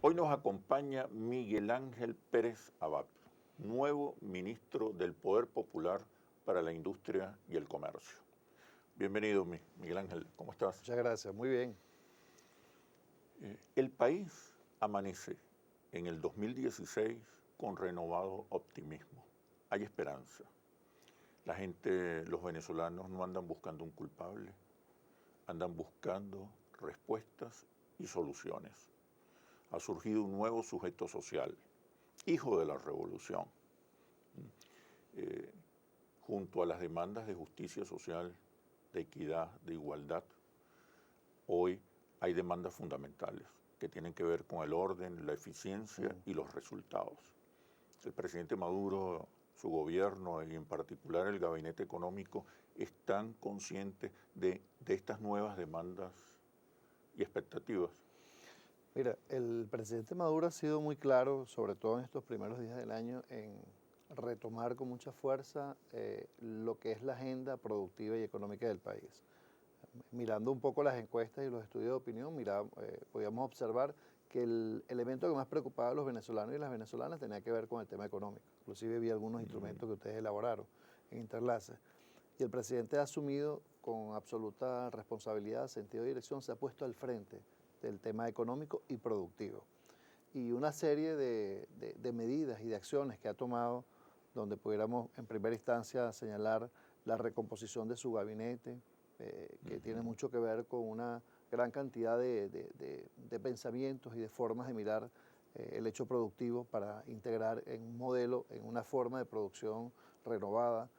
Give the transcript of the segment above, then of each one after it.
Hoy nos acompaña Miguel Ángel Pérez Abad, nuevo ministro del Poder Popular para la Industria y el Comercio. Bienvenido, Miguel Ángel, ¿cómo estás? Muchas gracias, muy bien. El país amanece en el 2016 con renovado optimismo. Hay esperanza. La gente, los venezolanos no andan buscando un culpable, andan buscando respuestas y soluciones. Ha surgido un nuevo sujeto social, hijo de la revolución, junto a las demandas de justicia social, de equidad, de igualdad. Hoy hay demandas fundamentales que tienen que ver con el orden, la eficiencia y los resultados. El presidente Maduro, su gobierno y en particular el gabinete económico están conscientes de estas nuevas demandas y expectativas. Mira, el presidente Maduro ha sido muy claro, sobre todo en estos primeros días del año, en retomar con mucha fuerza lo que es la agenda productiva y económica del país. Mirando un poco las encuestas y los estudios de opinión, podíamos observar que el elemento que más preocupaba a los venezolanos y las venezolanas tenía que ver con el tema económico. Inclusive vi algunos instrumentos que ustedes elaboraron en Interlace. Y el presidente ha asumido con absoluta responsabilidad, sentido de dirección, se ha puesto al frente del tema económico y productivo. Y una serie de medidas y de acciones que ha tomado, donde pudiéramos en primera instancia señalar la recomposición de su gabinete, que tiene mucho que ver con una gran cantidad de pensamientos y de formas de mirar el hecho productivo para integrar en un modelo, en una forma de producción renovada.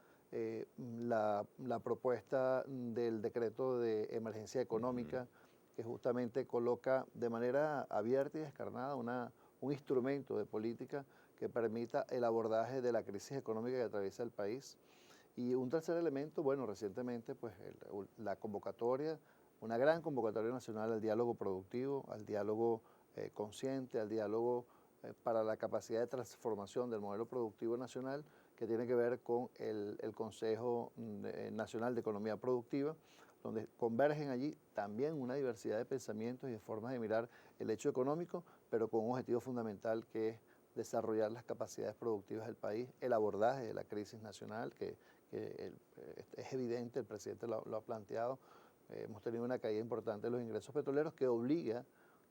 La propuesta del decreto de emergencia económica, que justamente coloca de manera abierta y descarnada un instrumento de política que permita el abordaje de la crisis económica que atraviesa el país. Y un tercer elemento, bueno, recientemente pues la convocatoria, una gran convocatoria nacional al diálogo productivo, al diálogo consciente, al diálogo para la capacidad de transformación del modelo productivo nacional, que tiene que ver con el Consejo Nacional de Economía Productiva, donde convergen allí también una diversidad de pensamientos y de formas de mirar el hecho económico, pero con un objetivo fundamental que es desarrollar las capacidades productivas del país, el abordaje de la crisis nacional, que es evidente, el presidente lo ha planteado. Hemos tenido una caída importante de los ingresos petroleros que obliga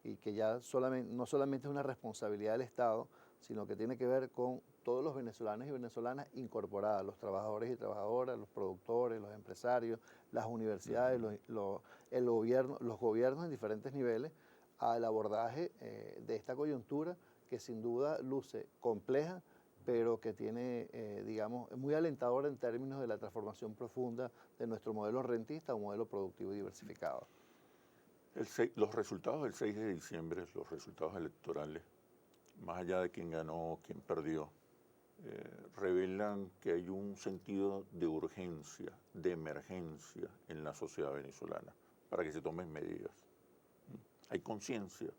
y que ya no solamente es una responsabilidad del Estado, sino que tiene que ver con todos los venezolanos y venezolanas incorporadas, los trabajadores y trabajadoras, los productores, los empresarios, las universidades, el gobierno, los gobiernos en diferentes niveles, al abordaje de esta coyuntura que sin duda luce compleja, pero que tiene, digamos, es muy alentadora en términos de la transformación profunda de nuestro modelo rentista a un modelo productivo y diversificado. Los resultados del 6 de diciembre, los resultados electorales, más allá de quién ganó o quién perdió, revelan que hay un sentido de urgencia, de emergencia en la sociedad venezolana para que se tomen medidas. Hay conciencia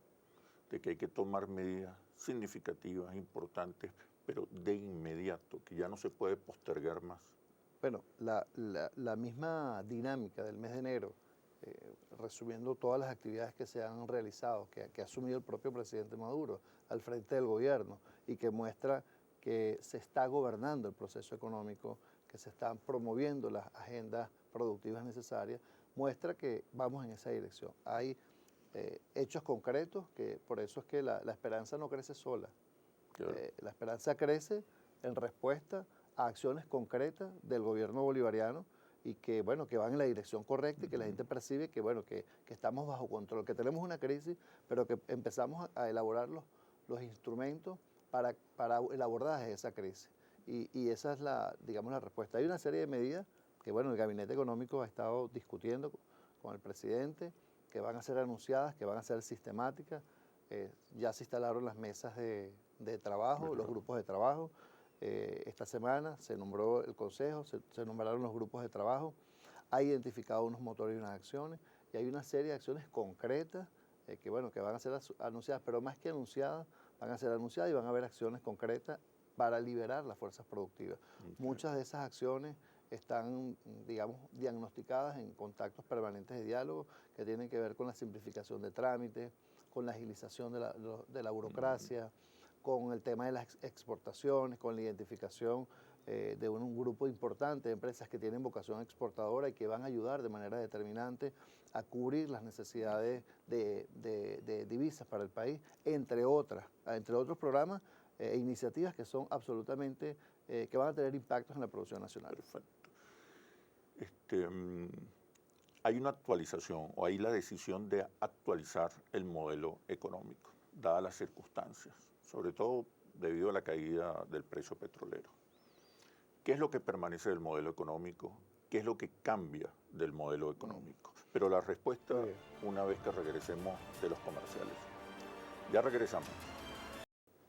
de que hay que tomar medidas significativas, importantes, pero de inmediato, que ya no se puede postergar más. Bueno, la misma dinámica del mes de enero, resumiendo todas las actividades que se han realizado, que ha asumido el propio presidente Maduro al frente del gobierno y que muestra que se está gobernando el proceso económico, que se están promoviendo las agendas productivas necesarias, muestra que vamos en esa dirección. Hay hechos concretos, que por eso es que la esperanza no crece sola. Claro. La esperanza crece en respuesta a acciones concretas del gobierno bolivariano y que, bueno, que van en la dirección correcta y que la gente percibe que, bueno, que estamos bajo control, que tenemos una crisis, pero que empezamos a elaborar los instrumentos para el abordaje de esa crisis. Y esa es digamos, la respuesta. Hay una serie de medidas que, bueno, el Gabinete Económico ha estado discutiendo con el presidente, que van a ser anunciadas, que van a ser sistemáticas. Ya se instalaron las mesas de trabajo, los grupos de trabajo. Esta semana se nombró el consejo, se nombraron los grupos de trabajo, ha identificado unos motores y unas acciones, y hay una serie de acciones concretas que, bueno, que van a ser anunciadas, pero más que anunciadas, van a ser anunciadas y van a haber acciones concretas para liberar las fuerzas productivas. Okay. Muchas de esas acciones están, digamos, diagnosticadas en contactos permanentes de diálogo que tienen que ver con la simplificación de trámites, con la agilización de la burocracia, con el tema de las exportaciones, con la identificación de un grupo importante de empresas que tienen vocación exportadora y que van a ayudar de manera determinante a cubrir las necesidades de divisas para el país, entre otros programas e iniciativas que son absolutamente, que van a tener impactos en la producción nacional. Perfecto. Hay una actualización o hay la decisión de actualizar el modelo económico, dadas las circunstancias, sobre todo debido a la caída del precio petrolero. ¿Qué es lo que permanece del modelo económico? ¿Qué es lo que cambia del modelo económico? Pero la respuesta una vez que regresemos de los comerciales. Ya regresamos.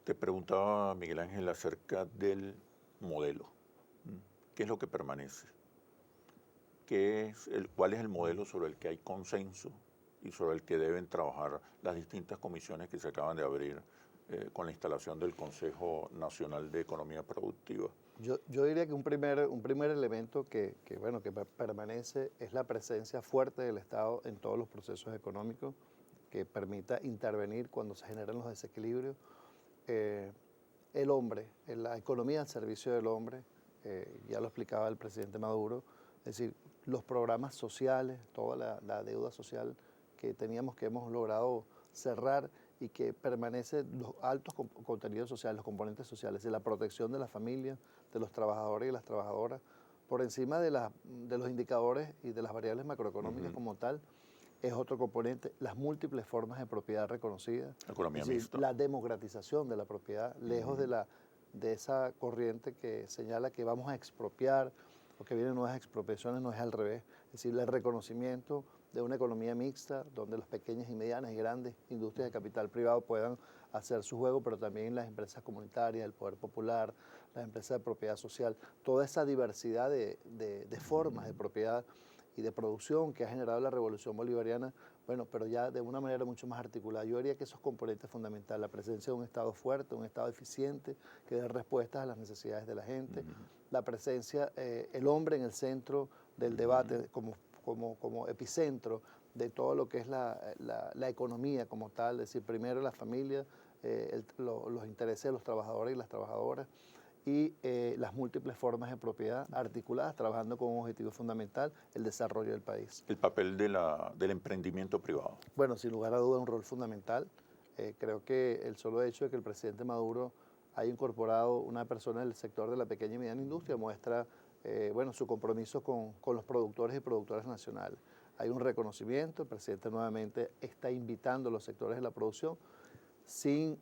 Te preguntaba, Miguel Ángel, acerca del modelo. ¿Qué es lo que permanece? ¿Cuál es el modelo sobre el que hay consenso y sobre el que deben trabajar las distintas comisiones que se acaban de abrir con la instalación del Consejo Nacional de Economía Productiva? Yo diría que un primer elemento que permanece es la presencia fuerte del Estado en todos los procesos económicos, que permita intervenir cuando se generan los desequilibrios. El hombre, la economía al servicio del hombre, ya lo explicaba el presidente Maduro, es decir, los programas sociales, toda la deuda social que teníamos, que hemos logrado cerrar y que permanece los altos contenidos sociales, los componentes sociales, de la protección de la familia, de los trabajadores y las trabajadoras, por encima de los indicadores y de las variables macroeconómicas como tal, es otro componente. Las múltiples formas de propiedad reconocidas, Economía es decir, mixta. la democratización de la propiedad, lejos de esa corriente que señala que vamos a expropiar o que vienen nuevas expropiaciones, no es al revés. Es decir, el reconocimiento de una economía mixta donde las pequeñas y medianas y grandes industrias de capital privado puedan hacer su juego, pero también las empresas comunitarias, el poder popular, las empresas de propiedad social, toda esa diversidad de formas de propiedad y de producción que ha generado la revolución bolivariana, bueno, pero ya de una manera mucho más articulada. Yo diría que esos componentes fundamentales, la presencia de un Estado fuerte, un Estado eficiente, que dé respuestas a las necesidades de la gente, la presencia, el hombre en el centro del debate como epicentro de todo lo que es la economía como tal, es decir, primero la familia, los intereses de los trabajadores y las trabajadoras, y las múltiples formas de propiedad articuladas, trabajando con un objetivo fundamental, el desarrollo del país. El papel del emprendimiento privado. Bueno, sin lugar a duda, un rol fundamental. Creo que el solo hecho de que el presidente Maduro haya incorporado una persona del sector de la pequeña y mediana industria muestra su compromiso con los productores y productoras nacionales. Hay un reconocimiento, el presidente nuevamente está invitando a los sectores de la producción sin,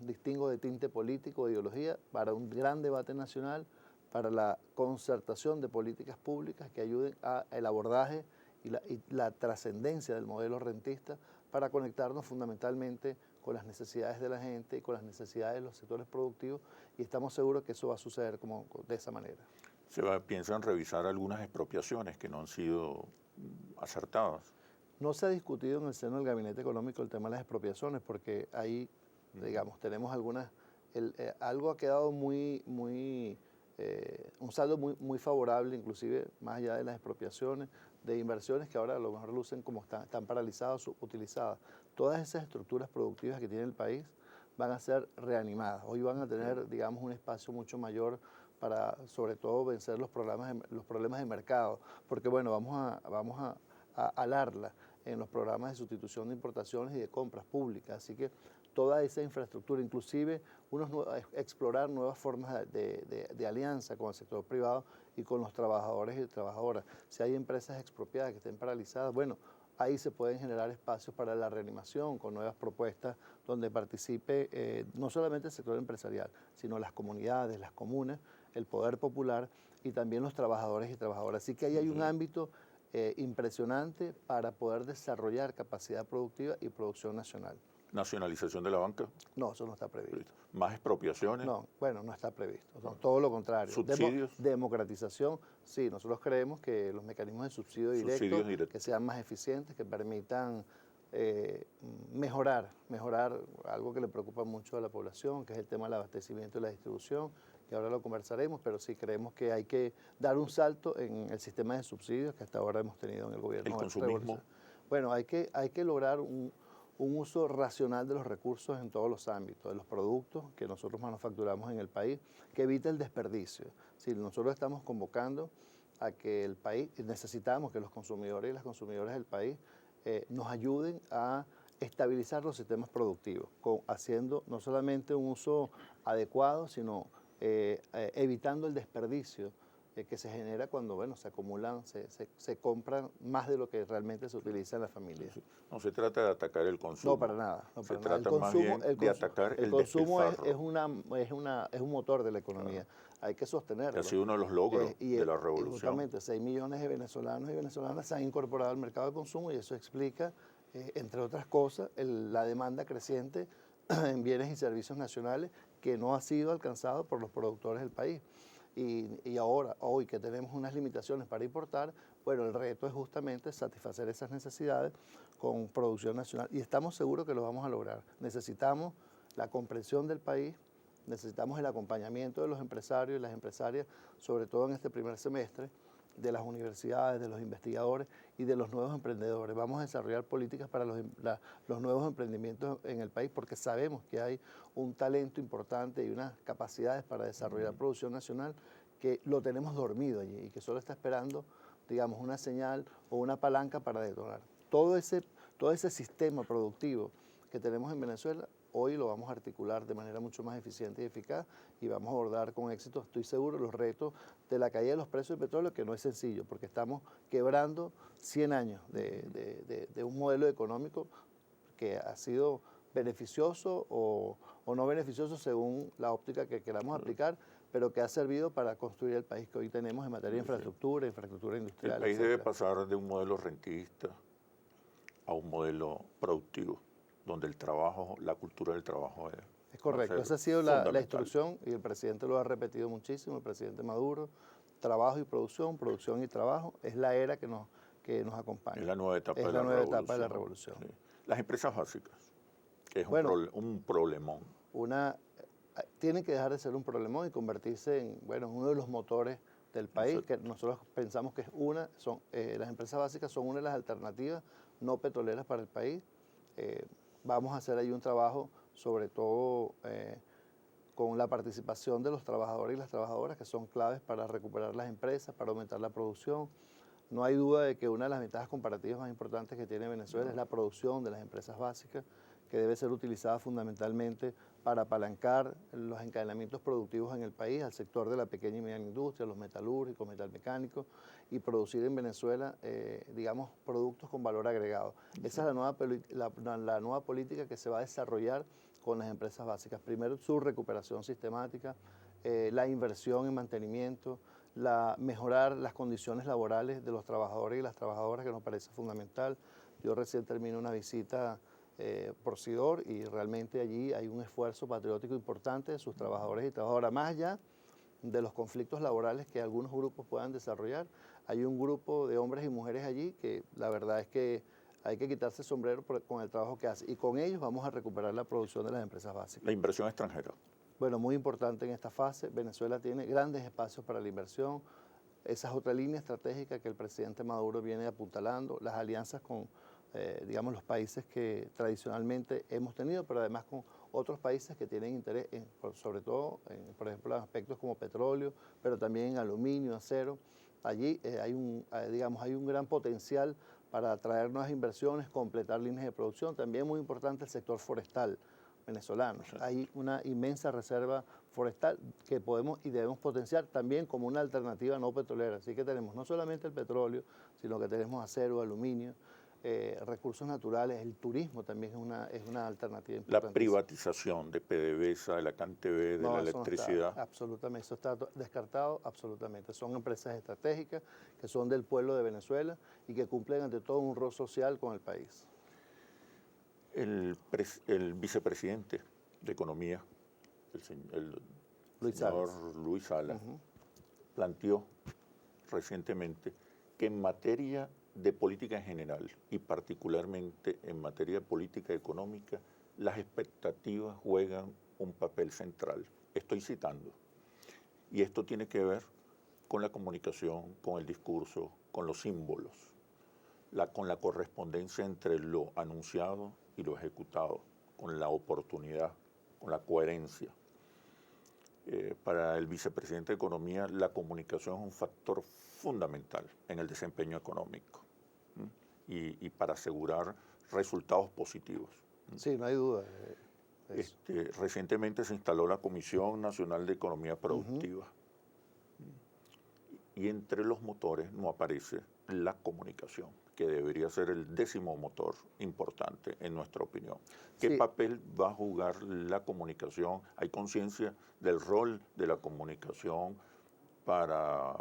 distingo de tinte político o ideología, para un gran debate nacional, para la concertación de políticas públicas que ayuden al abordaje y la trascendencia del modelo rentista para conectarnos fundamentalmente con las necesidades de la gente y con las necesidades de los sectores productivos, y estamos seguros que eso va a suceder de esa manera. Piensan revisar algunas expropiaciones que no han sido acertadas. No se ha discutido en el seno del Gabinete Económico el tema de las expropiaciones, porque ahí, tenemos algunas, algo ha quedado un saldo muy favorable, inclusive más allá de las expropiaciones, de inversiones que ahora a lo mejor lucen como están paralizadas, subutilizadas. Todas esas estructuras productivas que tiene el país van a ser reanimadas. Hoy van a tener, un espacio mucho mayor para, sobre todo, vencer los problemas de mercado, porque bueno, vamos a alarla en los programas de sustitución de importaciones y de compras públicas. Así que toda esa infraestructura, inclusive explorar nuevas formas de alianza con el sector privado y con los trabajadores y trabajadoras. Si hay empresas expropiadas que estén paralizadas, bueno, ahí se pueden generar espacios para la reanimación con nuevas propuestas donde participe no solamente el sector empresarial, sino las comunidades, las comunas, el poder popular y también los trabajadores y trabajadoras. Así que ahí hay un ámbito impresionante para poder desarrollar capacidad productiva y producción nacional. ¿Nacionalización de la banca? No, eso no está previsto. ¿Más expropiaciones? No, bueno, no está previsto. No, todo lo contrario. ¿Subsidios? Democratización, sí. Nosotros creemos que los mecanismos de subsidio directo que sean más eficientes, que permitan mejorar algo que le preocupa mucho a la población, que es el tema del abastecimiento y la distribución, y ahora lo conversaremos, pero sí creemos que hay que dar un salto en el sistema de subsidios que hasta ahora hemos tenido en el gobierno. El consumismo. Bueno, hay que lograr un uso racional de los recursos en todos los ámbitos, de los productos que nosotros manufacturamos en el país, que evite el desperdicio. Si nosotros estamos convocando a que el país, necesitamos que los consumidores y las consumidoras del país nos ayuden a estabilizar los sistemas productivos, haciendo no solamente un uso adecuado, sino evitando el desperdicio que se genera cuando se acumulan, se compran más de lo que realmente se utiliza en la familia. No se trata de atacar el consumo. No, para nada. No, se para trata nada. más bien de atacar el consumo despilfarro. es un motor de la economía. Hay que sostenerlo. Ha sido uno de los logros de la revolución. Justamente 6 millones de venezolanos y venezolanas se han incorporado al mercado de consumo y eso explica, entre otras cosas, la demanda creciente en bienes y servicios nacionales que no ha sido alcanzado por los productores del país. Y ahora, hoy que tenemos unas limitaciones para importar, bueno, el reto es justamente satisfacer esas necesidades con producción nacional y estamos seguros que lo vamos a lograr. Necesitamos la comprensión del país, necesitamos el acompañamiento de los empresarios y las empresarias, sobre todo en este primer semestre, de las universidades, de los investigadores y de los nuevos emprendedores. Vamos a desarrollar políticas para los nuevos emprendimientos en el país porque sabemos que hay un talento importante y unas capacidades para desarrollar producción nacional que lo tenemos dormido allí y que solo está esperando, digamos, una señal o una palanca para detonar. Todo ese sistema productivo que tenemos en Venezuela, hoy lo vamos a articular de manera mucho más eficiente y eficaz y vamos a abordar con éxito, estoy seguro, los retos de la caída de los precios del petróleo, que no es sencillo, porque estamos quebrando 100 años de un modelo económico que ha sido beneficioso o no beneficioso según la óptica que queramos aplicar, pero que ha servido para construir el país que hoy tenemos en materia de infraestructura industrial. El país debe pasar de un modelo rentista a un modelo productivo, donde el trabajo, la cultura del trabajo es correcto. Esa ha sido la instrucción y el presidente lo ha repetido muchísimo, el presidente Maduro. Trabajo y producción y trabajo es la era que nos acompaña. Es la nueva etapa, de la revolución. Sí. Las empresas básicas, que es un problemón. Tienen que dejar de ser un problemón y convertirse en uno de los motores del país, que nosotros pensamos que las empresas básicas son una de las alternativas no petroleras para el país. Vamos a hacer ahí un trabajo, sobre todo con la participación de los trabajadores y las trabajadoras, que son claves para recuperar las empresas, para aumentar la producción. No hay duda de que una de las ventajas comparativas más importantes que tiene Venezuela es la producción de las empresas básicas, que debe ser utilizada fundamentalmente para apalancar los encadenamientos productivos en el país, al sector de la pequeña y mediana industria, los metalúrgicos, metalmecánicos, y producir en Venezuela, digamos, productos con valor agregado. Esa es la nueva política que se va a desarrollar con las empresas básicas. Primero, su recuperación sistemática, la inversión en mantenimiento, mejorar las condiciones laborales de los trabajadores y las trabajadoras, que nos parece fundamental. Yo recién termino una visita por Sidor y realmente allí hay un esfuerzo patriótico importante de sus trabajadores y trabajadoras. Más allá de los conflictos laborales que algunos grupos puedan desarrollar, hay un grupo de hombres y mujeres allí que la verdad es que hay que quitarse el sombrero con el trabajo que hace y con ellos vamos a recuperar la producción de las empresas básicas. La inversión extranjera. Bueno, muy importante en esta fase. Venezuela tiene grandes espacios para la inversión. Esa es otra línea estratégica que el presidente Maduro viene apuntalando, las alianzas con digamos, los países que tradicionalmente hemos tenido, pero además con otros países que tienen interés, sobre todo, por ejemplo, en aspectos como petróleo, pero también en aluminio, acero. Allí hay un gran potencial para atraer nuevas inversiones, completar líneas de producción. También muy importante el sector forestal venezolano. Hay una inmensa reserva forestal que podemos y debemos potenciar también como una alternativa no petrolera. Así que tenemos no solamente el petróleo, sino que tenemos acero, aluminio, recursos naturales, el turismo también es una alternativa importante. La privatización de PDVSA, de la CanTV, de la electricidad. Absolutamente, eso está descartado, absolutamente. Son empresas estratégicas que son del pueblo de Venezuela y que cumplen ante todo un rol social con el país. El vicepresidente de Economía, el señor Luis Salas, planteó recientemente que en materia de política en general y particularmente en materia de política económica, las expectativas juegan un papel central. Estoy citando. Y esto tiene que ver con la comunicación, con el discurso, con los símbolos, con la correspondencia entre lo anunciado y lo ejecutado, con la oportunidad, con la coherencia. Para el vicepresidente de Economía, la comunicación es un factor fundamental en el desempeño económico y para asegurar resultados positivos. Sí, no hay duda. Recientemente se instaló la Comisión Nacional de Economía Productiva y entre los motores no aparece la comunicación, que debería ser el 10º motor importante en nuestra opinión. ¿Qué papel va a jugar la comunicación? ¿Hay conciencia del rol de la comunicación para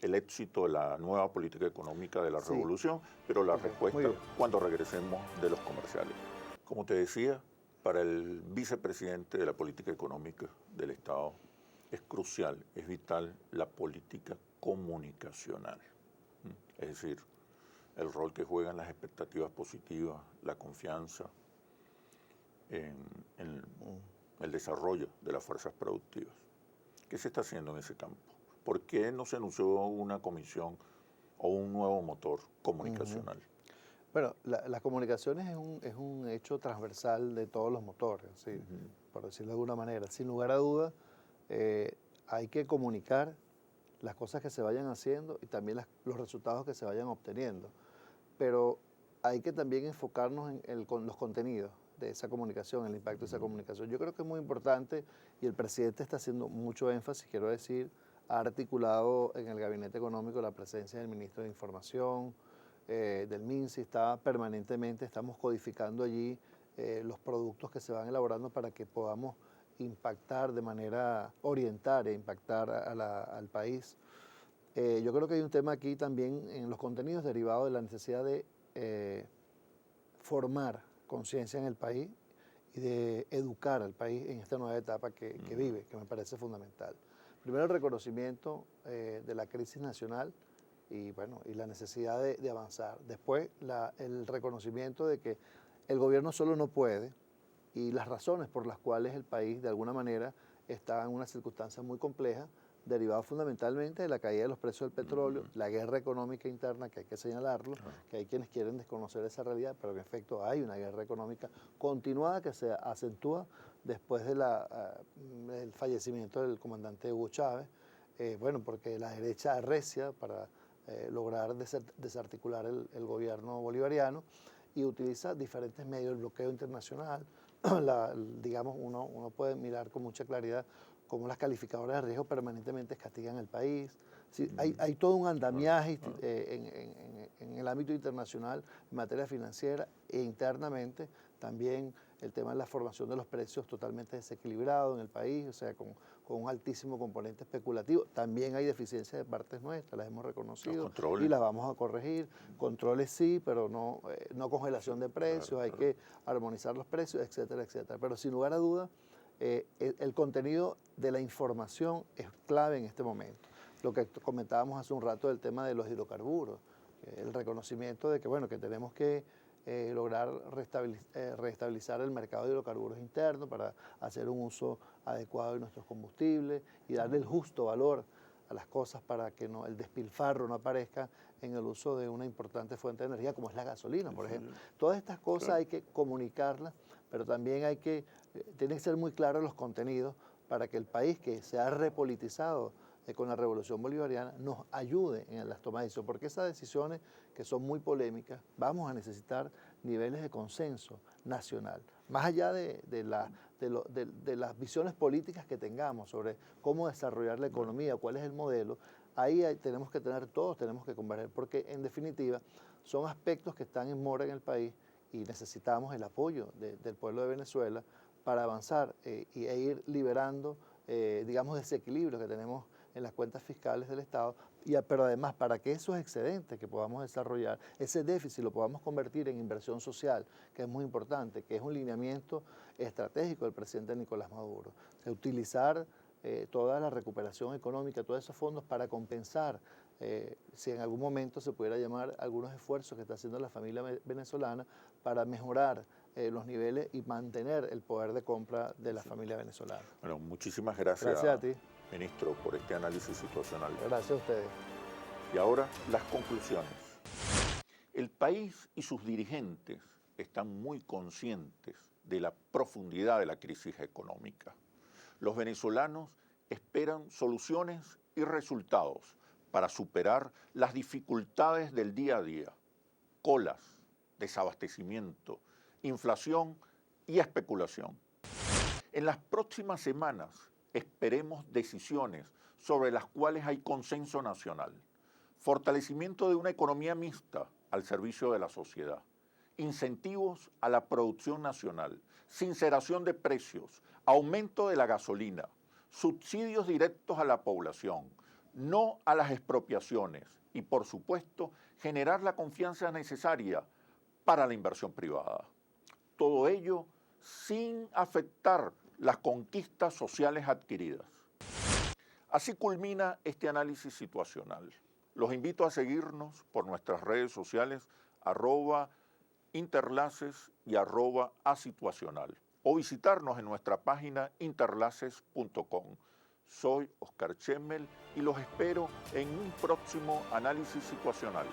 el éxito de la nueva política económica de la revolución? Pero la respuesta cuando regresemos de los comerciales. Como te decía, para el vicepresidente de la política económica del Estado es crucial, es vital la política comunicacional. Es decir, el rol que juegan las expectativas positivas, la confianza en el desarrollo de las fuerzas productivas. ¿Qué se está haciendo en ese campo? ¿Por qué no se anunció una comisión o un nuevo motor comunicacional? Bueno, las comunicaciones es un hecho transversal de todos los motores, ¿sí? Por decirlo de alguna manera. Sin lugar a dudas, hay que comunicar las cosas que se vayan haciendo y también los resultados que se vayan obteniendo. Pero hay que también enfocarnos en los contenidos de esa comunicación, el impacto de esa comunicación. Yo creo que es muy importante y el presidente está haciendo mucho énfasis, quiero decir, ha articulado en el Gabinete Económico la presencia del Ministro de Información, del MINSI, estamos codificando allí los productos que se van elaborando para que podamos impactar de manera, orientar e impactar al país. Yo creo que hay un tema aquí también en los contenidos derivado de la necesidad de formar conciencia en el país y de educar al país en esta nueva etapa que vive, que me parece fundamental. Primero, el reconocimiento de la crisis nacional y, bueno, y la necesidad de avanzar. Después, el reconocimiento de que el gobierno solo no puede y las razones por las cuales el país, de alguna manera, está en una circunstancia muy compleja, derivado fundamentalmente de la caída de los precios del petróleo, la guerra económica interna, que hay que señalarlo, que hay quienes quieren desconocer esa realidad, pero en efecto hay una guerra económica continuada que se acentúa después del fallecimiento del comandante Hugo Chávez, bueno, porque la derecha arrecia para lograr desarticular el gobierno bolivariano y utiliza diferentes medios, el bloqueo internacional, digamos, uno puede mirar con mucha claridad cómo las calificadoras de riesgo permanentemente castigan el país. Sí, hay todo un andamiaje en el ámbito internacional en materia financiera e internamente también el tema de la formación de los precios totalmente desequilibrado en el país, o sea, con un altísimo componente especulativo. También hay deficiencias de partes nuestras, las hemos reconocido y las vamos a corregir. Controles sí, pero no congelación de precios, hay que armonizar los precios, etcétera, etcétera. Pero sin lugar a dudas, el contenido de la información es clave en este momento. Lo que comentábamos hace un rato del tema de los hidrocarburos, el reconocimiento de que, bueno, que tenemos que lograr restablecer el mercado de hidrocarburos interno para hacer un uso adecuado de nuestros combustibles y darle el justo valor a las cosas para que el despilfarro no aparezca en el uso de una importante fuente de energía como es la gasolina, por ejemplo. Todas estas cosas hay que comunicarlas, pero también tienen que ser muy claros los contenidos para que el país que se ha repolitizado con la revolución bolivariana nos ayude en las tomas de decisiones, porque esas decisiones que son muy polémicas, vamos a necesitar niveles de consenso nacional, más allá de las visiones políticas que tengamos sobre cómo desarrollar la economía, cuál es el modelo. Ahí tenemos que todos tenemos que converger, porque en definitiva son aspectos que están en mora en el país y necesitamos el apoyo del pueblo de Venezuela para avanzar e ir liberando, digamos, desequilibrios que tenemos en las cuentas fiscales del Estado, pero además para que esos excedentes que podamos desarrollar, ese déficit lo podamos convertir en inversión social, que es muy importante, que es un lineamiento estratégico del presidente Nicolás Maduro, de utilizar toda la recuperación económica, todos esos fondos para compensar, si en algún momento se pudiera llamar, algunos esfuerzos que está haciendo la familia venezolana para mejorar los niveles y mantener el poder de compra de la familia venezolana. Bueno, muchísimas gracias. Gracias a ti. ministro, por este análisis situacional. Gracias a ustedes. Y ahora las conclusiones. El país y sus dirigentes están muy conscientes de la profundidad de la crisis económica. Los venezolanos esperan soluciones y resultados para superar las dificultades del día a día, colas, desabastecimiento, inflación y especulación. En las próximas semanas esperemos decisiones sobre las cuales hay consenso nacional, fortalecimiento de una economía mixta al servicio de la sociedad, incentivos a la producción nacional, sinceración de precios, aumento de la gasolina, subsidios directos a la población, no a las expropiaciones y, por supuesto, generar la confianza necesaria para la inversión privada. Todo ello sin afectar las conquistas sociales adquiridas. Así culmina este análisis situacional. Los invito a seguirnos por nuestras redes sociales @interlaces y @asituacional o visitarnos en nuestra página interlaces.com. Soy Oscar Chemmel y los espero en un próximo análisis situacional.